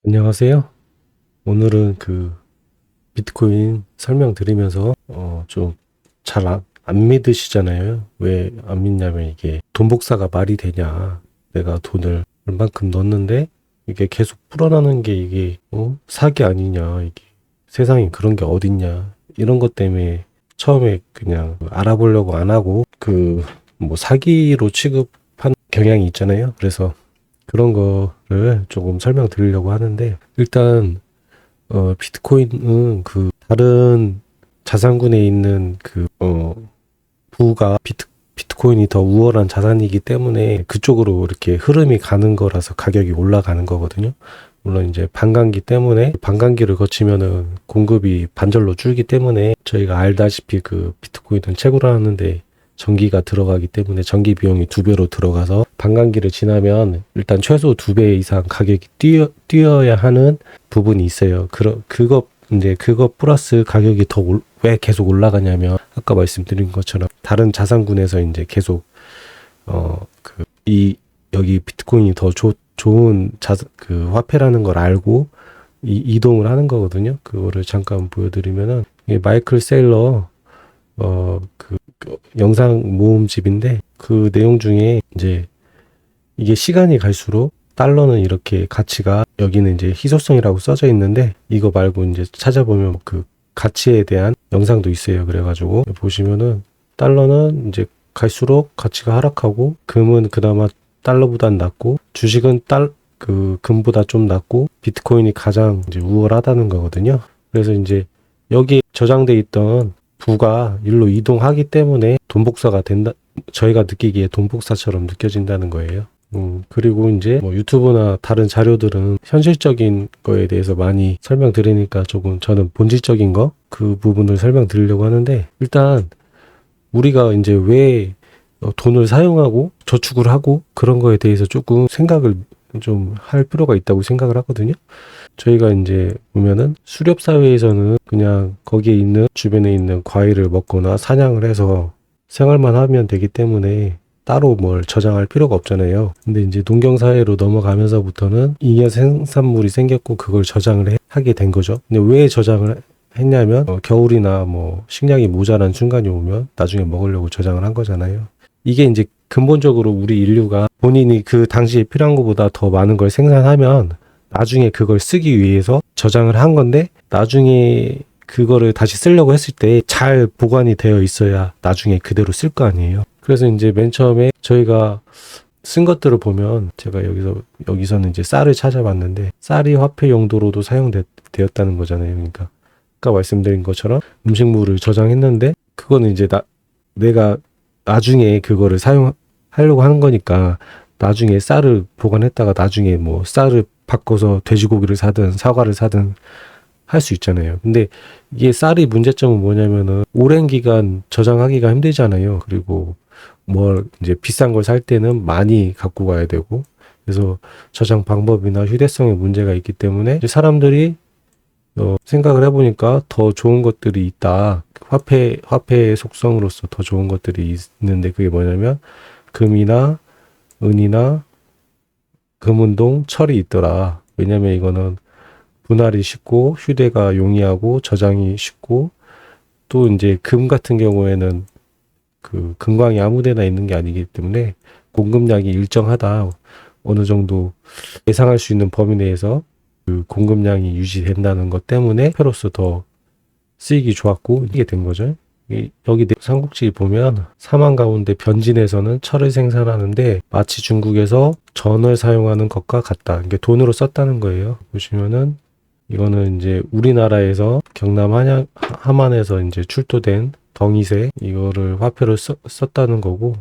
안녕하세요. 오늘은 비트코인 설명드리면서 좀 잘 안 믿으시잖아요. 왜 안 믿냐면 이게 돈 복사가 말이 되냐. 내가 돈을 얼만큼 넣었는데 이게 계속 불어나는 게 이게 사기 아니냐. 이게 세상에 그런 게 어딨냐. 이런 것 때문에 처음에 그냥 알아보려고 안 하고 뭐 사기로 취급한 경향이 있잖아요. 그래서 그런 거를 조금 설명드리려고 하는데, 일단 비트코인은 다른 자산군에 있는 부가 비트코인이 더 우월한 자산이기 때문에 그쪽으로 이렇게 흐름이 가는 거라서 가격이 올라가는 거거든요. 물론 이제 반감기 때문에, 반감기를 거치면은 공급이 반절로 줄기 때문에, 저희가 알다시피 비트코인은 채굴을 하는데 전기가 들어가기 때문에 전기 비용이 2배로 들어가서 반감기를 지나면 일단 최소 2배 이상 가격이 뛰어야 하는 부분이 있어요. 그거 플러스 가격이 왜 계속 올라가냐면, 아까 말씀드린 것처럼 다른 자산군에서 이제 계속 여기 비트코인이 더 좋은 화폐라는 걸 알고 이동을 하는 거거든요. 그거를 잠깐 보여드리면은, 이게 마이클 세일러 영상 모음집인데, 그 내용 중에 이제 이게 시간이 갈수록 달러는 이렇게 가치가, 여기는 이제 희소성이라고 써져 있는데 이거 말고 이제 찾아보면 가치에 대한 영상도 있어요. 그래가지고 보시면은 달러는 이제 갈수록 가치가 하락하고, 금은 그나마 달러보단 낮고, 주식은 금보다 좀 낮고, 비트코인이 가장 이제 우월하다는 거거든요. 그래서 이제 여기 저장돼 있던 부가 일로 이동하기 때문에 돈 복사가 된다. 저희가 느끼기에 돈 복사처럼 느껴진다는 거예요. 그리고 이제 뭐 유튜브나 다른 자료들은 현실적인 거에 대해서 많이 설명드리니까 조금 저는 본질적인 그 부분을 설명드리려고 하는데, 일단 우리가 이제 왜 돈을 사용하고 저축을 하고 그런 거에 대해서 조금 생각을 좀 할 필요가 있다고 생각을 하거든요. 저희가 이제 보면은 수렵 사회에서는 그냥 거기에 있는, 주변에 있는 과일을 먹거나 사냥을 해서 생활만 하면 되기 때문에 따로 뭘 저장할 필요가 없잖아요. 근데 이제 농경 사회로 넘어가면서부터는 잉여 생산물이 생겼고 그걸 하게 된 거죠. 근데 왜 저장을 했냐면 겨울이나 뭐 식량이 모자란 순간이 오면 나중에 먹으려고 저장을 한 거잖아요. 이게 이제 근본적으로 우리 인류가 본인이 그 당시에 필요한 것보다 더 많은 걸 생산하면 나중에 그걸 쓰기 위해서 저장을 한 건데, 나중에 그거를 다시 쓰려고 했을 때 잘 보관이 되어 있어야 나중에 그대로 쓸 거 아니에요. 그래서 이제 맨 처음에 저희가 쓴 것들을 보면, 제가 여기서는 이제 쌀을 찾아봤는데, 쌀이 화폐 용도로도 사용되었다는 거잖아요. 그러니까 아까 말씀드린 것처럼 음식물을 저장했는데, 그거는 이제 내가 나중에 그거를 사용하려고 하는 거니까, 나중에 쌀을 보관했다가 나중에 뭐 쌀을 바꿔서 돼지고기를 사든 사과를 사든 할 수 있잖아요. 근데 이게 쌀이 문제점은 뭐냐면은 오랜 기간 저장하기가 힘들잖아요. 그리고 뭘 이제 비싼 걸 살 때는 많이 갖고 가야 되고, 그래서 저장 방법이나 휴대성에 문제가 있기 때문에 이제 사람들이 생각을 해보니까 더 좋은 것들이 있다. 화폐의 속성으로서 더 좋은 것들이 있는데, 그게 뭐냐면 금이나 은이나 금운동, 철이 있더라. 왜냐면 이거는 분할이 쉽고 휴대가 용이하고 저장이 쉽고, 또 이제 금 같은 경우에는 금광이 아무데나 있는 게 아니기 때문에 공급량이 일정하다. 어느 정도 예상할 수 있는 범위 내에서 공급량이 유지된다는 것 때문에 패로서 더 쓰이기 좋았고, 이게 된 거죠. 여기 삼국지 보면 사막 가운데 변진에서는 철을 생산하는데 마치 중국에서 전을 사용하는 것과 같다. 이게 돈으로 썼다는 거예요. 보시면은 이거는 이제 우리나라에서 경남 함안에서 이제 출토된 덩이새, 이거를 화폐로 썼다는 거고,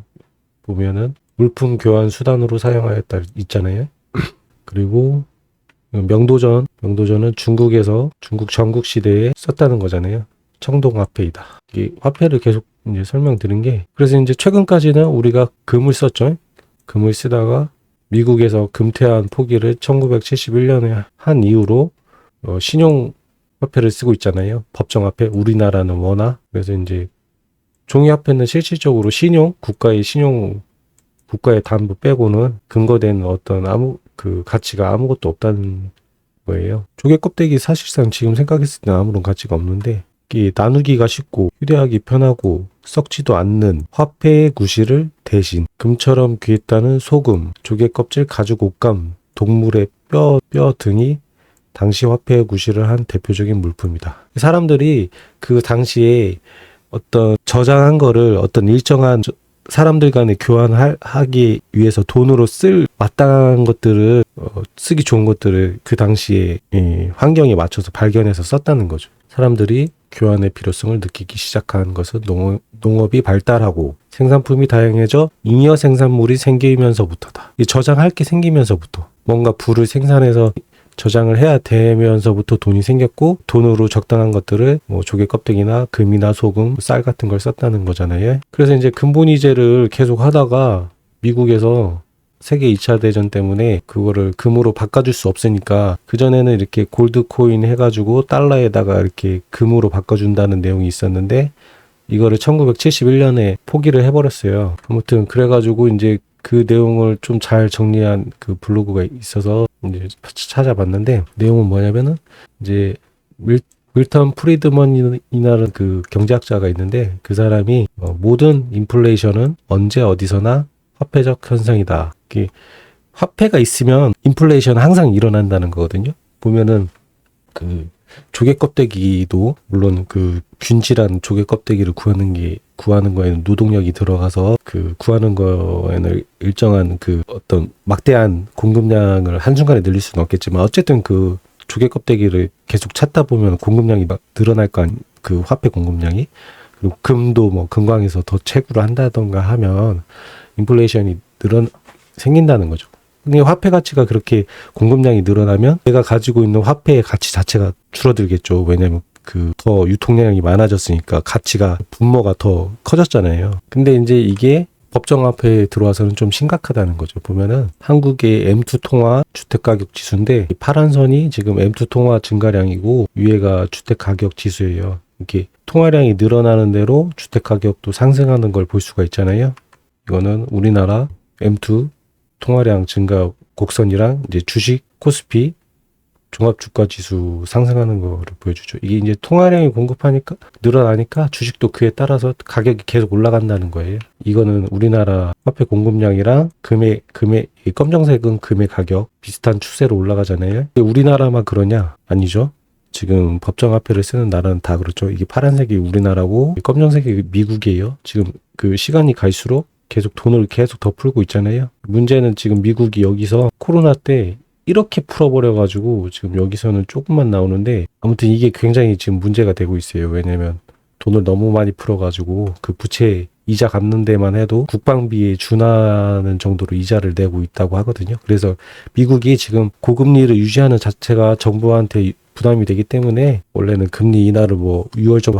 보면은 물품 교환 수단으로 사용하였다 있잖아요. 그리고 명도전은 중국 전국 시대에 썼다는 거잖아요. 청동화폐이다. 이게 화폐를 계속 이제 설명드린 게, 그래서 이제 최근까지는 우리가 금을 썼죠. 금을 쓰다가 미국에서 금태환 포기를 1971년에 한 이후로 신용 화폐를 쓰고 있잖아요. 법정화폐, 우리나라는 원화. 그래서 이제 종이화폐는 실질적으로 국가의 담보 빼고는 근거된 어떤 가치가 아무것도 없다는 거예요. 조개 껍데기 사실상 지금 생각했을 때 아무런 가치가 없는데 이게 나누기가 쉽고 휴대하기 편하고 썩지도 않는 화폐의 구실을 대신 금처럼 귀했다는 소금, 조개 껍질, 가죽 옷감, 동물의 뼈 등이 당시 화폐의 구실을 한 대표적인 물품이다. 사람들이 그 당시에 어떤 저장한 거를 어떤 일정한 사람들 간에 교환하기 위해서 돈으로 쓸 마땅한 것들을 쓰기 좋은 것들을 그 당시에 환경에 맞춰서 발견해서 썼다는 거죠. 사람들이 교환의 필요성을 느끼기 시작한 것은 농업이 발달하고 생산품이 다양해져 잉여 생산물이 생기면서부터다. 저장할 게 생기면서부터 뭔가 부를 생산해서 저장을 해야 되면서부터 돈이 생겼고 돈으로 적당한 것들을 뭐 조개 껍데기나 금이나 소금, 쌀 같은 걸 썼다는 거잖아요. 그래서 이제 근본이제를 계속 하다가 미국에서 세계 2차 대전 때문에 그거를 금으로 바꿔줄 수 없으니까 그전에는 이렇게 골드 코인 해가지고 달러에다가 이렇게 금으로 바꿔준다는 내용이 있었는데 이거를 1971년에 포기를 해버렸어요. 아무튼 그래가지고 이제 그 내용을 좀 잘 정리한 그 블로그가 있어서 이제 찾아봤는데 내용은 뭐냐면은 이제 밀턴 프리드먼이라는 그 경제학자가 있는데 그 사람이 모든 인플레이션은 언제 어디서나 화폐적 현상이다. 화폐가 있으면 인플레이션은 항상 일어난다는 거거든요. 보면은 그 조개 껍데기도 물론 그 균질한 조개 껍데기를 구하는 거에는 노동력이 들어가서 그 구하는 거에는 일정한 그 어떤 막대한 공급량을 한순간에 늘릴 수는 없겠지만 어쨌든 그 조개 껍데기를 계속 찾다 보면 공급량이 막 늘어날 거 아니 그 화폐 공급량이. 그리고 금도 뭐 금광에서 더 채굴을 한다던가 하면 인플레이션이 생긴다는 거죠. 근데 화폐 가치가 그렇게 공급량이 늘어나면 내가 가지고 있는 화폐의 가치 자체가 줄어들겠죠. 왜냐하면 그 더 유통량이 많아졌으니까 가치가 분모가 더 커졌잖아요. 근데 이제 이게 법정화폐에 들어와서는 좀 심각하다는 거죠. 보면은 한국의 M2 통화 주택가격 지수인데 파란 선이 지금 M2 통화 증가량이고 위에가 주택가격 지수예요. 이렇게 통화량이 늘어나는 대로 주택가격도 상승하는 걸 볼 수가 있잖아요. 이거는 우리나라 M2 통화량 증가 곡선이랑 이제 주식 코스피 종합주가지수 상승하는 거를 보여주죠. 이게 이제 통화량이 공급하니까 늘어나니까 주식도 그에 따라서 가격이 계속 올라간다는 거예요. 이거는 우리나라 화폐 공급량이랑 금의 검정색은 금의 가격 비슷한 추세로 올라가잖아요. 근데 우리나라만 그러냐? 아니죠. 지금 법정화폐를 쓰는 나라는 다 그렇죠. 이게 파란색이 우리나라고 검정색이 미국이에요. 지금 그 시간이 갈수록 계속 돈을 계속 더 풀고 있잖아요. 문제는 지금 미국이 여기서 코로나 때 이렇게 풀어버려가지고 지금 여기서는 조금만 나오는데 아무튼 이게 굉장히 지금 문제가 되고 있어요. 왜냐면 돈을 너무 많이 풀어가지고 그 부채 이자 갚는 데만 해도 국방비에 준하는 정도로 이자를 내고 있다고 하거든요. 그래서 미국이 지금 고금리를 유지하는 자체가 정부한테 부담이 되기 때문에 원래는 금리 인하를 뭐 6월쯤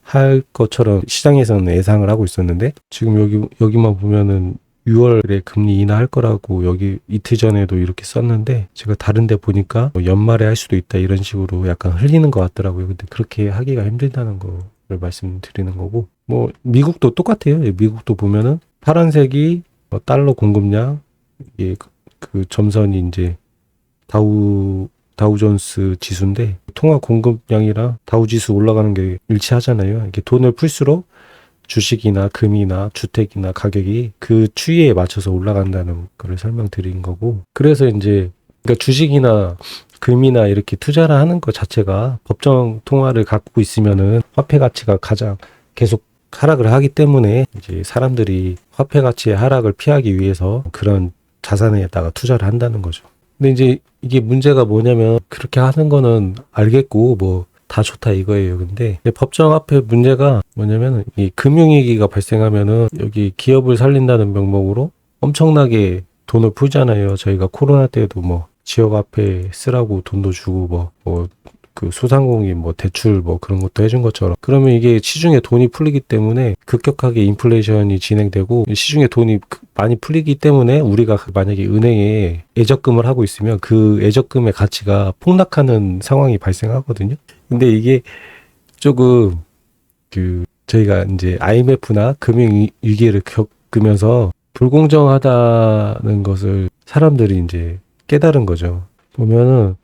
할 것처럼 시장에서는 예상을 하고 있었는데 지금 여기만 보면은 6월에 금리 인하할 거라고 여기 이틀 전에도 이렇게 썼는데 제가 다른 데 보니까 연말에 할 수도 있다 이런 식으로 약간 흘리는 것 같더라고요. 근데 그렇게 하기가 힘들다는 거를 말씀드리는 거고 뭐 미국도 똑같아요. 미국도 보면은 파란색이 달러 공급량 이게 그 점선이 이제 다우존스 지수인데 통화 공급량이랑 다우지수 올라가는 게 일치하잖아요. 이게 돈을 풀수록 주식이나 금이나 주택이나 가격이 그 추이에 맞춰서 올라간다는 거를 설명드린 거고 그래서 이제 그러니까 주식이나 금이나 이렇게 투자를 하는 것 자체가 법정 통화를 갖고 있으면은 화폐 가치가 가장 계속 하락을 하기 때문에 이제 사람들이 화폐 가치의 하락을 피하기 위해서 그런 자산에다가 투자를 한다는 거죠. 근데 이제 이게 문제가 뭐냐면 그렇게 하는 거는 알겠고 뭐 다 좋다 이거예요. 근데 법정화폐 문제가 뭐냐면 이 금융위기가 발생하면은 여기 기업을 살린다는 명목으로 엄청나게 돈을 풀잖아요. 저희가 코로나 때도 뭐 지역화폐 쓰라고 돈도 주고 뭐 그 소상공인 뭐 대출 뭐 그런 것도 해준 것처럼 그러면 이게 시중에 돈이 풀리기 때문에 급격하게 인플레이션이 진행되고 시중에 돈이 많이 풀리기 때문에 우리가 만약에 은행에 예적금을 하고 있으면 그 예적금의 가치가 폭락하는 상황이 발생하거든요. 근데 이게 조금 저희가 이제 IMF나 금융 위기를 겪으면서 불공정하다는 것을 사람들이 이제 깨달은 거죠. 보면은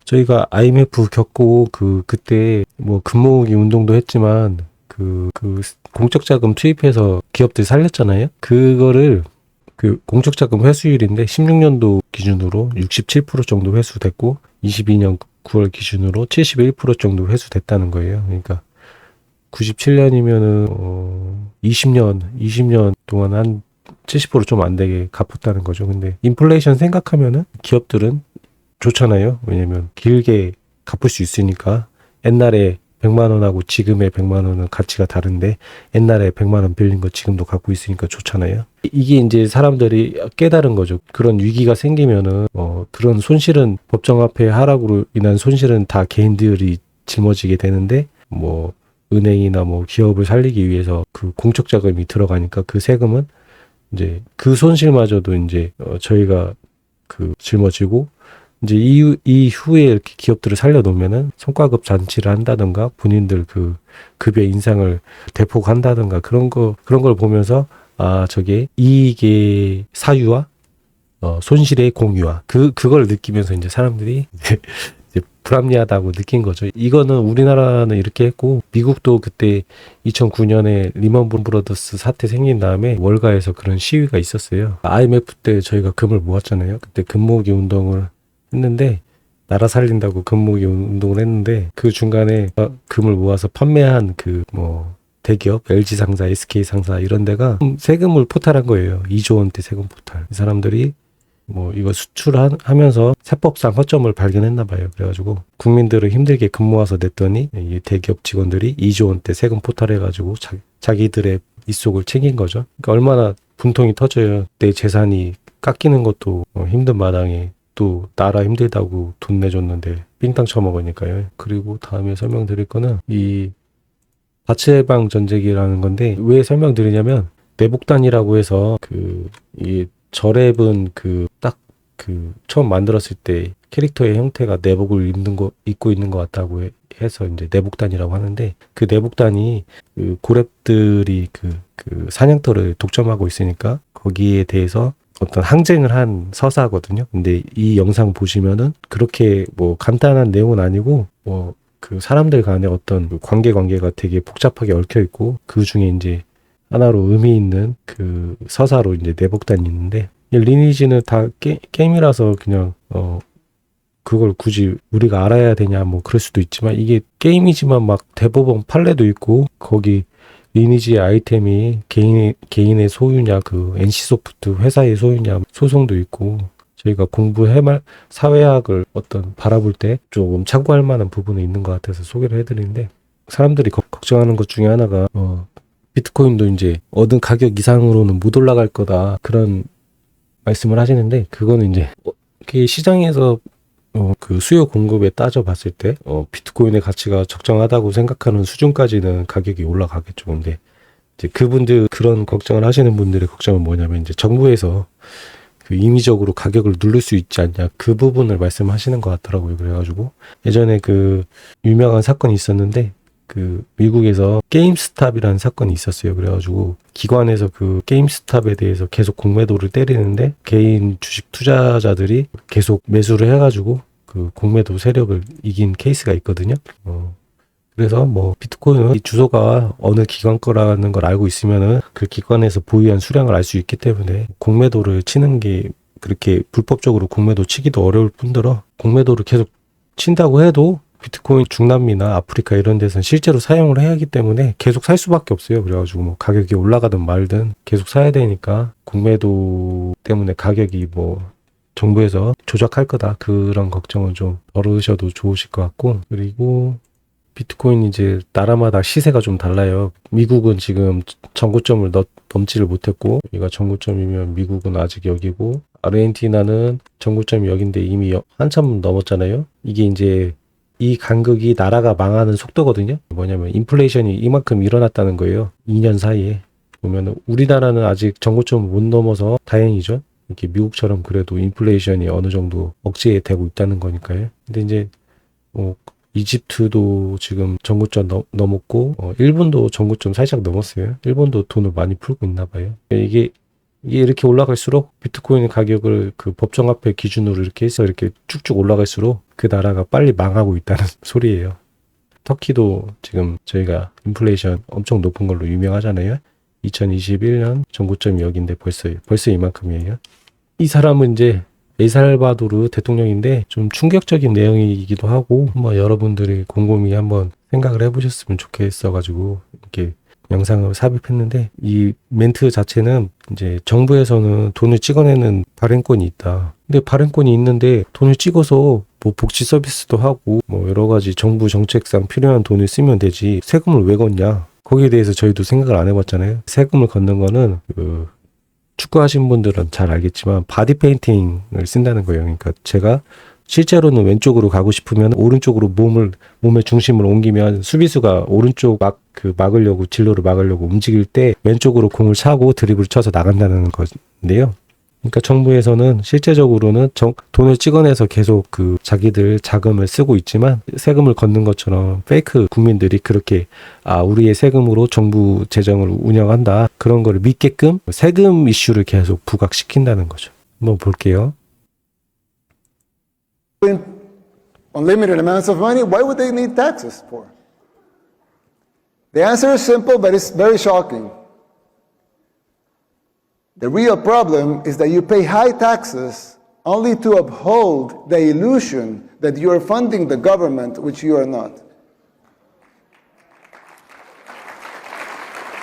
저희가 IMF 겪고 그때 뭐 금모으기 운동도 했지만 공적 자금 투입해서 기업들 살렸잖아요. 그거를 공적 자금 회수율인데 16년도 기준으로 67% 정도 회수됐고 22년 9월 기준으로 71% 정도 회수됐다는 거예요. 그러니까 97년이면은 20년 동안 한 70% 좀 안 되게 갚았다는 거죠. 근데 인플레이션 생각하면은 기업들은 좋잖아요. 왜냐면 길게 갚을 수 있으니까. 옛날에 100만 원하고 지금의 100만 원은 가치가 다른데 옛날에 100만 원 빌린 거 지금도 갖고 있으니까 좋잖아요. 이게 이제 사람들이 깨달은 거죠. 그런 위기가 생기면은 그런 손실은 법정 앞에 하락으로 인한 손실은 다 개인들이 짊어지게 되는데 뭐 은행이나 뭐 기업을 살리기 위해서 그 공적 자금이 들어가니까 그 세금은 이제 그 손실마저도 이제 저희가 짊어지고 이제 이후에 이렇게 기업들을 살려놓으면은 성과급 잔치를 한다든가 본인들 급여 인상을 대폭 한다든가 그런 걸 보면서 저게 이익의 사유와 손실의 공유와 그걸 느끼면서 이제 사람들이 이제 불합리하다고 느낀 거죠. 이거는 우리나라는 이렇게 했고 미국도 그때 2009년에 리먼 브러더스 사태 생긴 다음에 월가에서 그런 시위가 있었어요. IMF 때 저희가 금을 모았잖아요. 그때 금 모으기 운동을 했는데 나라 살린다고 금 모으기 운동을 했는데 그 중간에 금을 모아서 판매한 대기업, LG 상사, SK 상사 이런 데가 세금을 포탈한 거예요. 2조 원대 세금 포탈. 이 사람들이 이거 수출하면서 세법상 허점을 발견했나 봐요. 그래가지고 국민들을 힘들게 금 모아서 냈더니 이 대기업 직원들이 2조 원대 세금 포탈해가지고 자기들의 입속을 챙긴 거죠. 그러니까 얼마나 분통이 터져요. 내 재산이 깎이는 것도 힘든 마당에 또 나라 힘들다고 돈 내줬는데 삥땅 쳐먹으니까요. 그리고 다음에 설명드릴 거는 이 자치해방 전쟁이라는 건데 왜 설명드리냐면 내복단이라고 해서 이 저랩은 처음 만들었을 때 캐릭터의 형태가 내복을 입고 있는 것 같다고 해서 이제 내복단이라고 하는데 그 내복단이 고렙들이 사냥터를 독점하고 있으니까 거기에 대해서 어떤 항쟁을 한 서사거든요. 근데 이 영상 보시면은 그렇게 간단한 내용은 아니고 사람들 간의 어떤 관계가 되게 복잡하게 얽혀 있고 그 중에 이제 하나로 의미 있는 서사로 이제 내복단이 있는데 리니지는 다 게임이라서 그냥 그걸 굳이 우리가 알아야 되냐 그럴 수도 있지만 이게 게임이지만 막 대법원 판례도 있고 거기 리니지의 아이템이 개인의 소유냐 NC소프트 회사의 소유냐 소송도 있고 저희가 사회학을 바라볼 때 조금 참고할 만한 부분이 있는 것 같아서 소개를 해드리는데 사람들이 걱정하는 것 중에 하나가 비트코인도 이제 얻은 가격 이상으로는 못 올라갈 거다 그런 말씀을 하시는데 그거는 이제 시장에서 수요 공급에 따져봤을 때 비트코인의 가치가 적정하다고 생각하는 수준까지는 가격이 올라가겠죠. 근데 이제 그분들 그런 걱정을 하시는 분들의 걱정은 뭐냐면 이제 정부에서 임의적으로 가격을 누를 수 있지 않냐 그 부분을 말씀하시는 것 같더라고요. 그래가지고 예전에 유명한 사건이 있었는데 미국에서 게임스탑이라는 사건이 있었어요. 그래가지고 기관에서 게임스탑에 대해서 계속 공매도를 때리는데 개인 주식 투자자들이 계속 매수를 해가지고 공매도 세력을 이긴 케이스가 있거든요. 그래서 비트코인은 이 주소가 어느 기관 거라는 걸 알고 있으면은 그 기관에서 보유한 수량을 알 수 있기 때문에 공매도를 치는 게 그렇게 불법적으로 공매도 치기도 어려울 뿐더러 공매도를 계속 친다고 해도 비트코인 중남미나 아프리카 이런 데서는 실제로 사용을 해야 하기 때문에 계속 살 수밖에 없어요. 그래가지고 가격이 올라가든 말든 계속 사야 되니까 공매도 때문에 가격이 정부에서 조작할 거다 그런 걱정은 좀 덜으셔도 좋으실 것 같고 그리고 비트코인 이제 나라마다 시세가 좀 달라요. 미국은 지금 전고점을 넘지를 못했고 여기가 전고점이면 미국은 아직 여기고 아르헨티나는 전고점이 여긴데 이미 한참 넘었잖아요. 이게 이제 이 간극이 나라가 망하는 속도거든요. 뭐냐면 인플레이션이 이만큼 일어났다는 거예요. 2년 사이에. 보면 우리나라는 아직 전고점을 못 넘어서 다행이죠. 이렇게 미국처럼 그래도 인플레이션이 어느 정도 억제에 되고 있다는 거니까요. 근데 이제 이집트도 지금 전고점 넘었고 일본도 전고점 살짝 넘었어요. 일본도 돈을 많이 풀고 있나 봐요. 이게 이게 이렇게 올라갈수록 비트코인 가격을 그 법정화폐 기준으로 이렇게 해서 이렇게 쭉쭉 올라갈수록 그 나라가 빨리 망하고 있다는 소리예요. 터키도 지금 저희가 인플레이션 엄청 높은 걸로 유명하잖아요. 2021년 전고점이 여기인데 벌써 이만큼이에요. 이 사람은 이제 엘살바도르 대통령인데 좀 충격적인 내용이기도 하고 여러분들이 곰곰이 한번 생각을 해보셨으면 좋겠어가지고 이렇게 영상을 삽입했는데, 이 멘트 자체는 이제 정부에서는 돈을 찍어내는 발행권이 있다. 근데 발행권이 있는데 돈을 찍어서 뭐 복지 서비스도 하고 뭐 여러 가지 정부 정책상 필요한 돈을 쓰면 되지 세금을 왜 걷냐? 거기에 대해서 저희도 생각을 안 해봤잖아요. 세금을 걷는 거는 축구하신 분들은 잘 알겠지만 바디 페인팅을 쓴다는 거예요. 그러니까 제가 실제로는 왼쪽으로 가고 싶으면 오른쪽으로 몸의 중심을 옮기면 수비수가 오른쪽 막으려고 진로를 막으려고 움직일 때 왼쪽으로 공을 차고 드리블을 쳐서 나간다는 건데요. 그러니까 정부에서는 실제적으로는 돈을 찍어내서 계속 그 자기들 자금을 쓰고 있지만 세금을 걷는 것처럼 페이크 국민들이 그렇게 우리의 세금으로 정부 재정을 운영한다 그런 거를 믿게끔 세금 이슈를 계속 부각시킨다는 거죠. 한번 볼게요. Unlimited amounts of money, why would they need taxes for? The answer is simple, but it's very shocking. The real problem is that you pay high taxes only to uphold the illusion that you are funding the government, which you are not.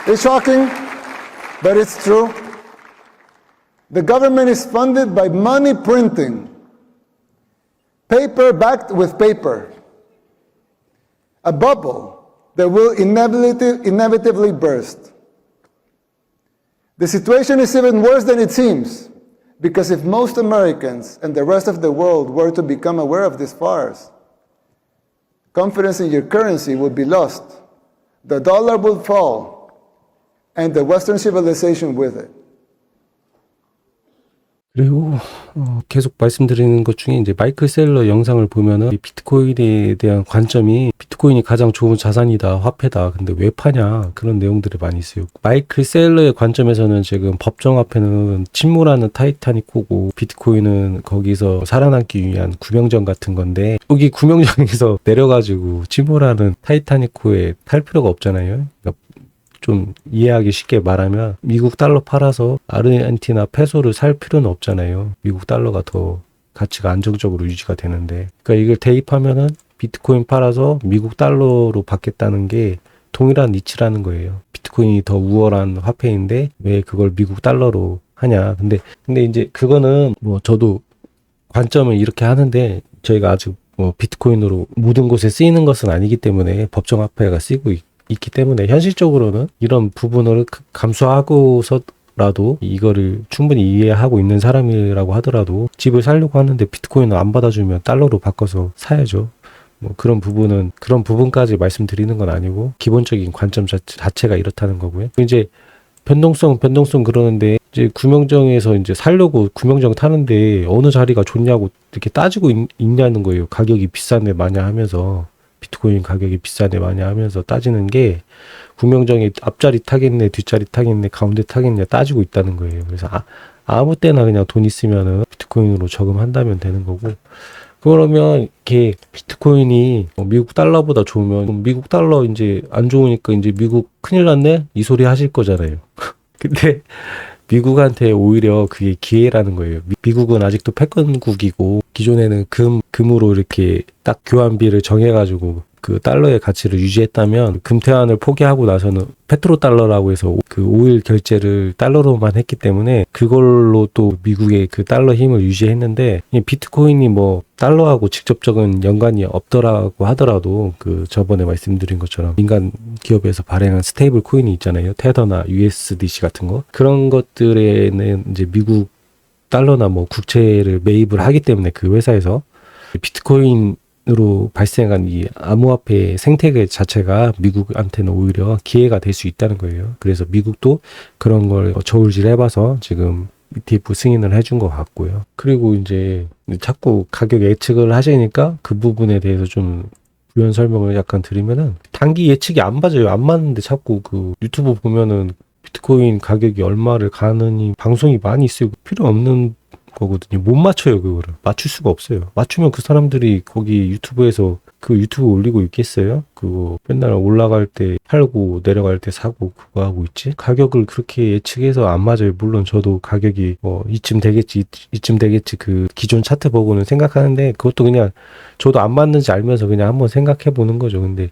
It's shocking, but it's true. The government is funded by money printing. Paper backed with paper. A bubble that will inevitably burst. The situation is even worse than it seems, because if most Americans and the rest of the world were to become aware of this farce, confidence in your currency would be lost, the dollar would fall, and the Western civilization with it. 그리고 계속 말씀드리는 것 중에 이제 마이클 셀러 영상을 보면은 비트코인에 대한 관점이 비트코인이 가장 좋은 자산이다, 화폐다. 근데 왜 파냐 그런 내용들이 많이 있어요. 마이클 셀러의 관점에서는 지금 법정화폐는 침몰하는 타이타닉호고 비트코인은 거기서 살아남기 위한 구명정 같은 건데 여기 구명정에서 내려가지고 침몰하는 타이타닉호에 탈 필요가 없잖아요. 그러니까 좀 이해하기 쉽게 말하면 미국 달러 팔아서 아르헨티나 페소를 살 필요는 없잖아요. 미국 달러가 더 가치가 안정적으로 유지가 되는데, 그러니까 이걸 대입하면은 비트코인 팔아서 미국 달러로 받겠다는 게 동일한 이치라는 거예요. 비트코인이 더 우월한 화폐인데 왜 그걸 미국 달러로 하냐. 근데 이제 그거는 뭐 저도 관점을 이렇게 하는데 저희가 아직 뭐 비트코인으로 모든 곳에 쓰이는 것은 아니기 때문에 법정화폐가 쓰이고 있기 때문에 현실적으로는 이런 부분을 감수하고서라도 이거를 충분히 이해하고 있는 사람이라고 하더라도 집을 사려고 하는데 비트코인을 안 받아주면 달러로 바꿔서 사야죠. 뭐 그런 부분까지 말씀드리는 건 아니고 기본적인 관점 자체가 이렇다는 거고요. 이제 변동성 그러는데 이제 구명정에서 이제 살려고 구명정 타는데 어느 자리가 좋냐고 이렇게 따지고 있냐는 거예요. 가격이 비싼데 마냐 하면서. 비트코인 가격이 비싸네 많이 하면서 따지는 게 구명정이 앞자리 타겠네 뒷자리 타겠네 가운데 타겠네 따지고 있다는 거예요. 그래서 아무 때나 그냥 돈 있으면은 비트코인으로 저금한다면 되는 거고, 그러면 이렇게 비트코인이 미국 달러보다 좋으면 미국 달러 이제 안 좋으니까 이제 미국 큰일 났네 이 소리 하실 거잖아요. 근데 미국한테 오히려 그게 기회라는 거예요. 미국은 아직도 패권국이고 기존에는 금으로 이렇게 딱 교환비를 정해가지고 그 달러의 가치를 유지했다면 금태환을 포기하고 나서는 페트로달러라고 해서 그 오일 결제를 달러로만 했기 때문에 그걸로 또 미국의 그 달러 힘을 유지했는데, 비트코인이 뭐 달러하고 직접적인 연관이 없더라고 하더라도 그 저번에 말씀드린 것처럼 민간 기업에서 발행한 스테이블 코인이 있잖아요. 테더나 USDC 같은 거. 그런 것들에는 이제 미국 달러나 뭐 국채를 매입을 하기 때문에 그 회사에서 비트코인으로 발생한 이 암호화폐 생태계 자체가 미국한테는 오히려 기회가 될 수 있다는 거예요. 그래서 미국도 그런 걸 저울질해봐서 지금 ETF 승인을 해준 것 같고요. 그리고 이제 자꾸 가격 예측을 하시니까 그 부분에 대해서 좀 부연 설명을 약간 드리면은 단기 예측이 안 맞아요. 안 맞는데 자꾸 그 유튜브 보면은 비트코인 가격이 얼마를 가느니 방송이 많이 있어요. 필요 없는 거거든요. 못 맞춰요, 그거를. 맞출 수가 없어요. 맞추면 그 사람들이 거기 유튜브에서 그 유튜브 올리고 있겠어요? 그거 맨날 올라갈 때 팔고 내려갈 때 사고 그거 하고 있지? 가격을 그렇게 예측해서 안 맞아요. 물론 저도 가격이 이쯤 되겠지, 이쯤 되겠지 그 기존 차트 보고는 생각하는데 그것도 그냥 저도 안 맞는지 알면서 그냥 한번 생각해 보는 거죠. 근데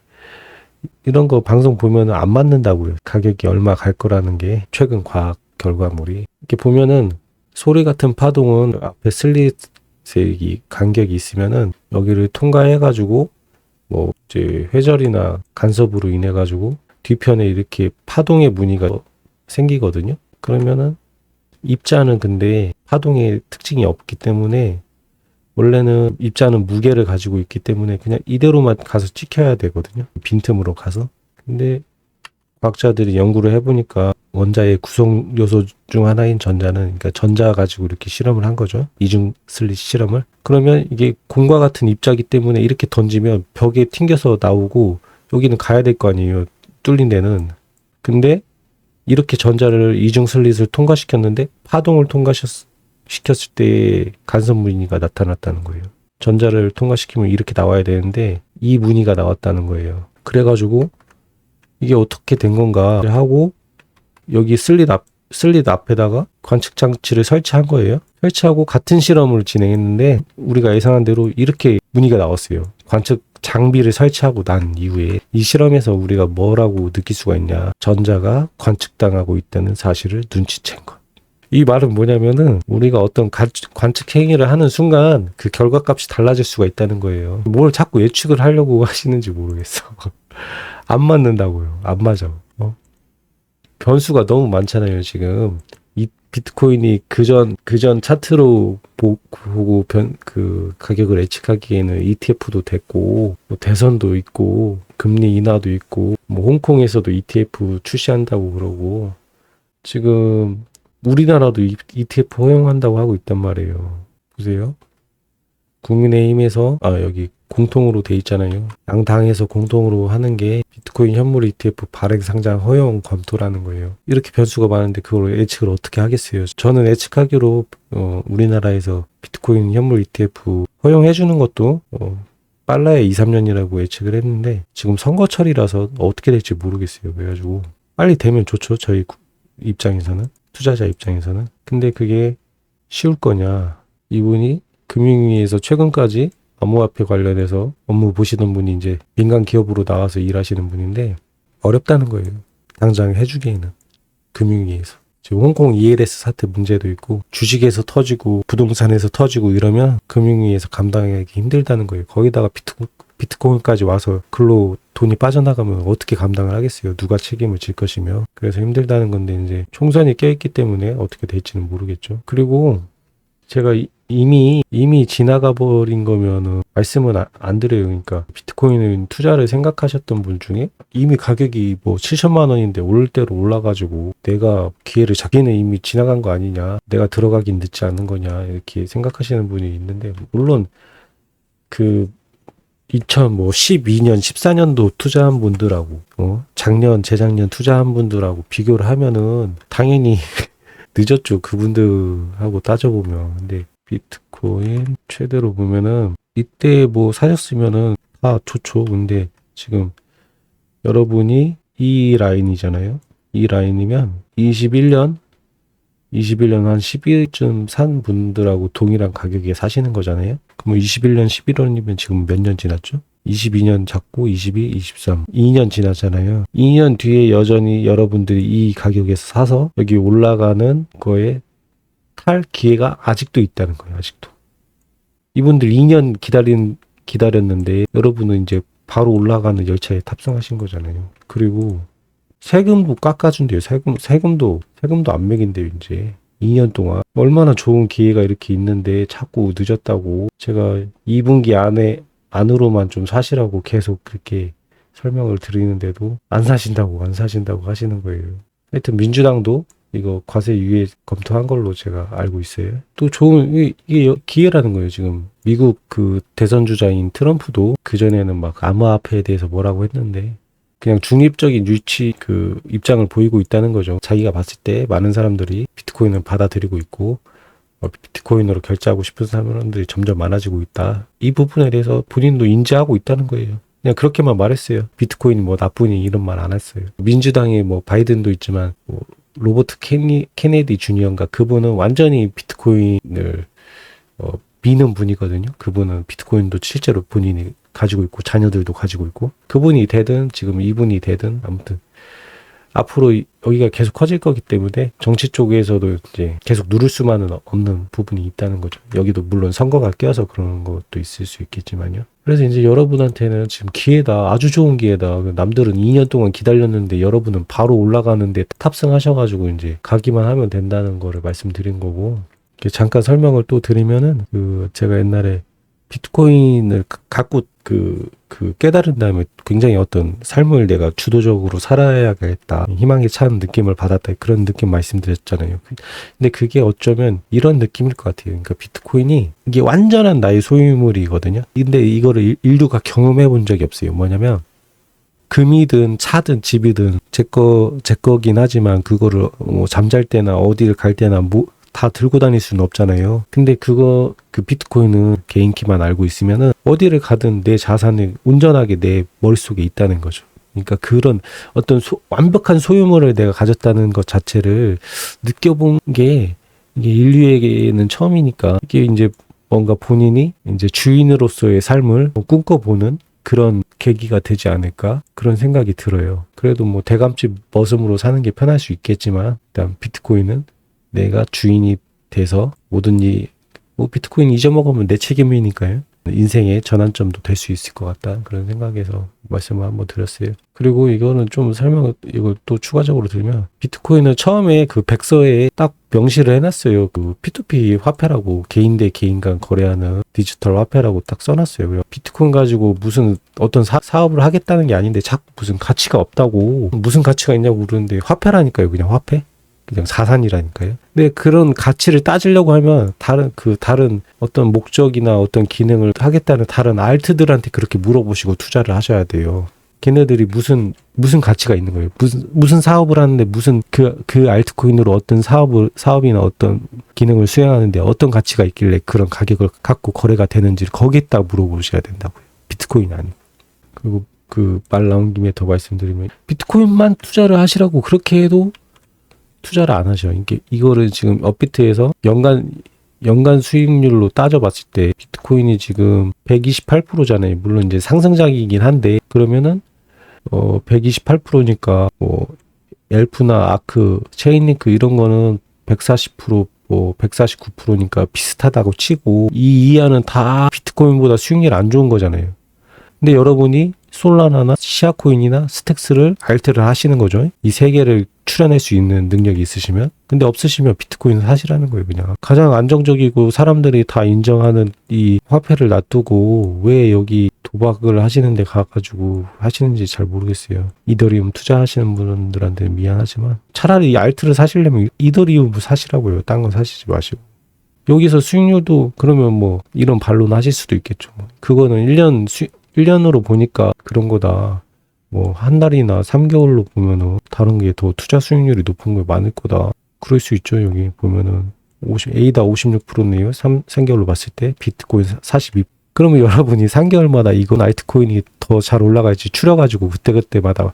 이런 거 방송 보면은 안 맞는다고요. 가격이 얼마 갈 거라는 게 최근 과학 결과물이. 이렇게 보면은 소리 같은 파동은 앞에 슬릿의 간격이 있으면은 여기를 통과해가지고 뭐 이제 회절이나 간섭으로 인해가지고 뒤편에 이렇게 파동의 무늬가 생기거든요. 그러면은 입자는 근데 파동의 특징이 없기 때문에 원래는 입자는 무게를 가지고 있기 때문에 그냥 이대로만 가서 찍혀야 되거든요. 빈틈으로 가서. 근데 과학자들이 연구를 해보니까 원자의 구성 요소 중 하나인 전자는, 그러니까 전자 가지고 이렇게 실험을 한 거죠. 이중 슬릿 실험을. 그러면 이게 공과 같은 입자기 때문에 이렇게 던지면 벽에 튕겨서 나오고 여기는 가야 될 거 아니에요. 뚫린 데는. 근데 이렇게 전자를 이중 슬릿을 통과시켰는데 파동을 통과시켰을 때 간섭 무늬가 나타났다는 거예요. 전자를 통과시키면 이렇게 나와야 되는데 이 무늬가 나왔다는 거예요. 그래가지고 이게 어떻게 된 건가 하고 여기 슬릿 앞에다가 관측 장치를 설치한 거예요. 설치하고 같은 실험을 진행했는데 우리가 예상한 대로 이렇게 무늬가 나왔어요. 관측 장비를 설치하고 난 이후에 이 실험에서 우리가 뭐라고 느낄 수가 있냐. 전자가 관측당하고 있다는 사실을 눈치챈 것. 이 말은 뭐냐면은 우리가 어떤 관측 행위를 하는 순간 그 결과값이 달라질 수가 있다는 거예요. 뭘 자꾸 예측을 하려고 하시는지 모르겠어. 안 맞는다고요. 안 맞아. 변수가 너무 많잖아요, 지금. 이 비트코인이 그전 차트로 보고 그 가격을 예측하기에는 ETF도 됐고, 뭐 대선도 있고, 금리 인하도 있고, 뭐 홍콩에서도 ETF 출시한다고 그러고, 지금 우리나라도 ETF 허용한다고 하고 있단 말이에요. 보세요. 국민의힘에서, 여기 공통으로 돼 있잖아요. 양당에서 공통으로 하는 게 비트코인 현물 ETF 발행 상장 허용 검토라는 거예요. 이렇게 변수가 많은데 그걸 예측을 어떻게 하겠어요? 저는 예측하기로 우리나라에서 비트코인 현물 ETF 허용해 주는 것도 빨라야 2, 3년이라고 예측을 했는데 지금 선거철이라서 어떻게 될지 모르겠어요. 그래가지고 빨리 되면 좋죠. 저희 입장에서는, 투자자 입장에서는. 근데 그게 쉬울 거냐? 이분이 금융위에서 최근까지 암호화폐 관련해서 업무 보시던 분이 이제 민간 기업으로 나와서 일하시는 분인데 어렵다는 거예요. 당장 해주기에는. 금융위에서. 지금 홍콩 ELS 사태 문제도 있고 주식에서 터지고 부동산에서 터지고 이러면 금융위에서 감당하기 힘들다는 거예요. 거기다가 비트코인까지 와서 글로 돈이 빠져나가면 어떻게 감당을 하겠어요. 누가 책임을 질 것이며. 그래서 힘들다는 건데 이제 총선이 껴있기 때문에 어떻게 될지는 모르겠죠. 그리고 제가 이미 지나가 버린 거면은 말씀은 안 드려요. 그러니까 비트코인은 투자를 생각하셨던 분 중에 이미 가격이 뭐 7천만 원인데 오를 대로 올라가지고 내가 기회를 자기는 이미 지나간 거 아니냐, 내가 들어가긴 늦지 않은 거냐 이렇게 생각하시는 분이 있는데, 물론 그 2012년 14년도 투자한 분들하고 작년 재작년 투자한 분들하고 비교를 하면은 당연히 늦었죠. 그분들하고 따져보면. 근데 비트코인 최대로 보면은 이때 뭐 사셨으면은 다 좋죠. 근데 지금 여러분이 이 라인이잖아요. 이 라인이면 21년 한 12쯤 산 분들하고 동일한 가격에 사시는 거잖아요. 그럼 21년 11월이면 지금 몇 년 지났죠? 22년 잡고 22, 23, 2년 지났잖아요. 2년 뒤에 여전히 여러분들이 이 가격에서 사서 여기 올라가는 거에 탈 기회가 아직도 있다는 거예요. 아직도. 이분들 2년 기다렸는데 여러분은 이제 바로 올라가는 열차에 탑승하신 거잖아요. 그리고 세금도 깎아준대요. 세금도 안 매긴대요. 이제 2년 동안 얼마나 좋은 기회가 이렇게 있는데 자꾸 늦었다고. 제가 2분기 안으로만 좀 사시라고 계속 그렇게 설명을 드리는데도 안 사신다고 하시는 거예요. 하여튼 민주당도 이거 과세 유예 검토한 걸로 제가 알고 있어요. 또 좋은 이게 기회라는 거예요. 지금 미국 그 대선 주자인 트럼프도 그전에는 막 암호화폐에 대해서 뭐라고 했는데 그냥 중립적인 유치 그 입장을 보이고 있다는 거죠. 자기가 봤을 때 많은 사람들이 비트코인을 받아들이고 있고 비트코인으로 결제하고 싶은 사람들이 점점 많아지고 있다. 이 부분에 대해서 본인도 인지하고 있다는 거예요. 그냥 그렇게만 말했어요. 비트코인이 뭐 나쁘니 이런 말 안 했어요. 민주당이 뭐 바이든도 있지만 뭐 로버트 케네디 주니어인가 그분은 완전히 비트코인을 미는 분이거든요. 그분은 비트코인도 실제로 본인이 가지고 있고 자녀들도 가지고 있고 그분이 되든 지금 이분이 되든 아무튼 앞으로 여기가 계속 커질 거기 때문에 정치 쪽에서도 이제 계속 누를 수만은 없는 부분이 있다는 거죠. 여기도 물론 선거가 껴서 그런 것도 있을 수 있겠지만요. 그래서 이제 여러분한테는 지금 기회다. 아주 좋은 기회다. 남들은 2년 동안 기다렸는데 여러분은 바로 올라가는데 탑승하셔가지고 이제 가기만 하면 된다는 거를 말씀드린 거고 잠깐 설명을 또 드리면은 제가 옛날에 비트코인을 갖고 깨달은 다음에 굉장히 어떤 삶을 내가 주도적으로 살아야겠다. 희망에 찬 느낌을 받았다. 그런 느낌 말씀드렸잖아요. 근데 그게 어쩌면 이런 느낌일 것 같아요. 그러니까 비트코인이 이게 완전한 나의 소유물이거든요. 근데 이거를 인류가 경험해 본 적이 없어요. 뭐냐면 금이든 차든 집이든 제 거긴 하지만 그거를 뭐 잠잘 때나 어디를 갈 때나 다 들고 다닐 수는 없잖아요. 근데 그 비트코인은 개인키만 알고 있으면은 어디를 가든 내 자산이 온전하게 내 머릿속에 있다는 거죠. 그러니까 그런 어떤 완벽한 소유물을 내가 가졌다는 것 자체를 느껴본 게 이게 인류에게는 처음이니까 이게 이제 뭔가 본인이 이제 주인으로서의 삶을 꿈꿔보는 그런 계기가 되지 않을까 그런 생각이 들어요. 그래도 뭐 대감집 머슴으로 사는 게 편할 수 있겠지만 일단 비트코인은 내가 주인이 돼서 뭐든지 비트코인 잊어먹으면 내 책임이니까요. 인생의 전환점도 될 수 있을 것 같다. 그런 생각에서 말씀을 한번 드렸어요. 그리고 이거는 좀 이걸 또 추가적으로 드리면 비트코인은 처음에 그 백서에 딱 명시를 해놨어요. 그 P2P 화폐라고 개인 대 개인 간 거래하는 디지털 화폐라고 딱 써놨어요. 그래서 비트코인 가지고 무슨 어떤 사업을 하겠다는 게 아닌데 자꾸 무슨 가치가 없다고 무슨 가치가 있냐고 물었는데 화폐라니까요. 그냥 화폐? 그냥 자산이라니까요. 근데 그런 가치를 따지려고 하면 다른 어떤 목적이나 어떤 기능을 하겠다는 다른 알트들한테 그렇게 물어보시고 투자를 하셔야 돼요. 걔네들이 무슨 가치가 있는 거예요. 무슨 사업을 하는데 무슨 그 알트코인으로 어떤 사업이나 어떤 기능을 수행하는데 어떤 가치가 있길래 그런 가격을 갖고 거래가 되는지를 거기에다 물어보셔야 된다고요. 비트코인 아니고. 그리고 그 말 나온 김에 더 말씀드리면 비트코인만 투자를 하시라고 그렇게 해도 투자를 안 하죠. 이거를 지금 업비트에서 연간 수익률로 따져봤을 때 비트코인이 지금 128%잖아요. 물론 이제 상승작이긴 한데 그러면은 128%니까 뭐 엘프나 아크, 체인링크 이런 거는 140% 뭐 149%니까 비슷하다고 치고 이 이하는 다 비트코인보다 수익률 안 좋은 거잖아요. 근데 여러분이 솔라나나 시아코인이나 스택스를 알트를 하시는 거죠. 이 세 개를 추려낼 수 있는 능력이 있으시면. 근데 없으시면 비트코인을 사시라는 거예요. 그냥 가장 안정적이고 사람들이 다 인정하는 이 화폐를 놔두고 왜 여기 도박을 하시는데 가가지고 하시는지 잘 모르겠어요. 이더리움 투자하시는 분들한테 미안하지만 차라리 이 알트를 사시려면 이더리움 사시라고요. 딴 건 사시지 마시고. 여기서 수익률도 그러면 뭐 이런 반론 하실 수도 있겠죠. 그거는 1년으로 보니까 그런 거다. 뭐 한 달이나 3개월로 보면은 다른 게 더 투자 수익률이 높은 게 많을 거다. 그럴 수 있죠. 여기 보면은 A다 56%네요. 3개월로 봤을 때 비트코인 42. 그러면 여러분이 3개월마다 이건 알트코인이 더 잘 올라갈지 추려가지고 그때마다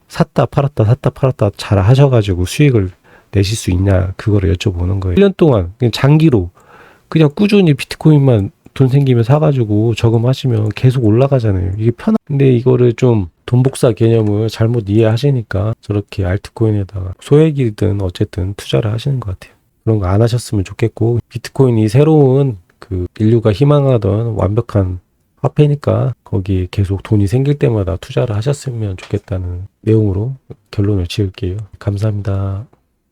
샀다 팔았다 잘 하셔가지고 수익을 내실 수 있냐 그거를 여쭤보는 거예요. 1년 동안 그냥 장기로 그냥 꾸준히 비트코인만 돈 생기면 사가지고 저금하시면 계속 올라가잖아요. 이게 근데 이거를 좀 돈복사 개념을 잘못 이해하시니까 저렇게 알트코인에다가 소액이든 어쨌든 투자를 하시는 것 같아요. 그런 거 안 하셨으면 좋겠고 비트코인이 새로운 그 인류가 희망하던 완벽한 화폐니까 거기에 계속 돈이 생길 때마다 투자를 하셨으면 좋겠다는 내용으로 결론을 지을게요. 감사합니다.